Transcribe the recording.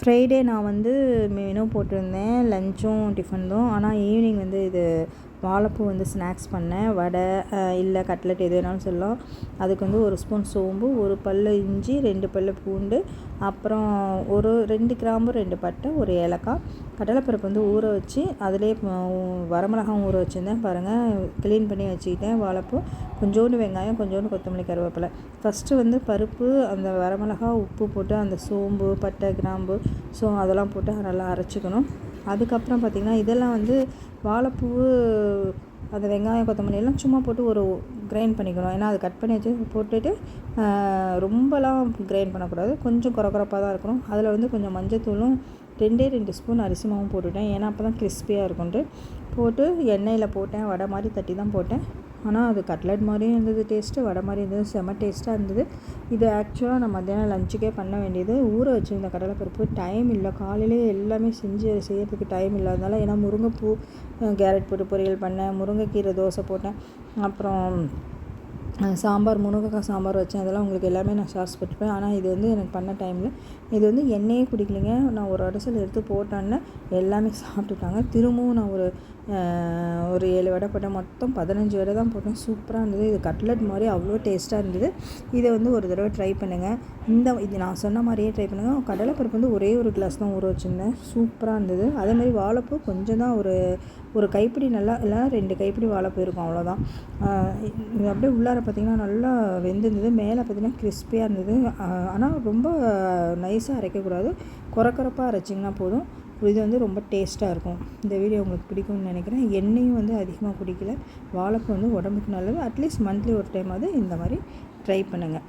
Friday நான் வந்து menu போட்டிருந்தேன், லஞ்சும் டிஃபனும். ஆனால் ஈவினிங் வந்து இது வாழைப்பூ வந்து ஸ்நாக்ஸ் பண்ணேன். வடை இல்லை கட்லெட் எது வேணாலும் சொல்லலாம். அதுக்கு வந்து 1 ஸ்பூன் சோம்பு, 1 பல் இஞ்சி, 2 பல் பூண்டு, அப்புறம் 2 கிராம்பு, 2 பட்டை, 1 ஏலக்காய், கடலைப்பருப்பு வந்து ஊற வச்சு அதிலே வரமிளகாவும் ஊற வச்சுருந்தேன் பாருங்கள். க்ளீன் பண்ணி வச்சுக்கிட்டேன். வாழைப்பூ, கொஞ்சோண்டு வெங்காயம், கொஞ்சோண்டு கொத்தமல்லி, கருவேப்பிலை. ஃபஸ்ட்டு வந்து பருப்பு, அந்த வரமிளகா, உப்பு போட்டு அந்த சோம்பு, பட்டை, கிராம்பு, அதெல்லாம் போட்டு நல்லா அரைச்சிக்கணும். அதுக்கப்புறம் பார்த்திங்கன்னா இதெல்லாம் வந்து வாழைப்பூவு, அந்த வெங்காயம், கொத்தமல்லி எல்லாம் சும்மா போட்டு ஒரு கிரைண்ட் பண்ணிக்கணும். ஏன்னா அது கட் பண்ணி வச்சு போட்டுட்டு ரொம்பலாம் கிரைண்ட் பண்ணக்கூடாது, கொஞ்சம் குறப்பாக தான் இருக்கணும். அதில் வந்து கொஞ்சம் மஞ்சத்தூளும் 2 ஸ்பூன் அரிசி மாவும் போட்டுவிட்டேன். ஏன்னா அப்போ தான் கிறிஸ்பியாக இருக்கும்ட்டு போட்டு எண்ணெயில் போட்டேன். வடை மாதிரி தட்டி தான் போட்டேன். ஆனால் அது கட்லட் மாதிரியும் இருந்தது டேஸ்ட்டு, வடை மாதிரி இருந்தது, செம்ம டேஸ்ட்டாக இருந்தது. இது ஆக்சுவலாக நான் மத்தியானம் லஞ்சுக்கே பண்ண வேண்டியது. ஊற வச்சுருந்த கடலைப்பருப்பு டைம் இல்லை, காலையிலே எல்லாமே செய்யறதுக்கு டைம் இல்லாதனால. ஏன்னா முருங்கைப்பூ கேரட் போட்டு பொரியல் பண்ணேன், முருங்கைக்கீரை தோசை போட்டேன், அப்புறம் சாம்பார், முருங்கைக்காய் சாம்பார் வச்சேன். அதெல்லாம் உங்களுக்கு எல்லாமே நான் ஷார்ட்ஸ் போட்டுப்பேன். ஆனால் இது வந்து எனக்கு பண்ண டைமில் இது வந்து எண்ணெயே குடிக்கலைங்க. நான் ஒரு அடிசல் எடுத்து போட்டேன்னு எல்லாமே சாப்பிட்டுட்டாங்க. திரும்பவும் நான் ஒரு 7 வடை போட்டேன். மொத்தம் 15 வடை தான் போட்டேன். சூப்பராக இருந்தது. இது கட்லட் மாதிரி அவ்வளோ டேஸ்ட்டாக இருந்தது. இதை வந்து ஒரு தடவை ட்ரை பண்ணுங்கள். இது நான் சொன்ன மாதிரியே ட்ரை பண்ணுங்கள். கடலைப்பருப்பு வந்து ஒரே ஒரு கிளாஸ் தான் ஊற வச்சுருந்தேன். சூப்பராக இருந்தது. அதேமாதிரி வாழைப்பூ கொஞ்சம் தான், ஒரு கைப்பிடி, நல்லா இல்லைனா 2 கைப்பிடி வாழைப்பூ இருக்கும், அவ்வளோதான். இது அப்படியே உள்ளார பார்த்திங்கன்னா நல்லா வெந்திருந்தது. மேலே பார்த்திங்கன்னா கிறிஸ்பியாக இருந்தது. ஆனால் ரொம்ப நைஸாக அரைக்கக்கூடாது, குறப்பாக அரைச்சிங்கன்னா போதும். இது வந்து ரொம்ப டேஸ்ட்டாக இருக்கும். இந்த வீடியோ உங்களுக்கு பிடிக்கும்னு நினைக்கிறேன். எண்ணெயும் வந்து அதிகமாக குடிக்கல. வாழைப்பூ வந்து உடம்புக்கு நல்லது. அட்லீஸ்ட் மந்த்லி ஒரு டைமாவது இந்த மாதிரி ட்ரை பண்ணுங்கள்.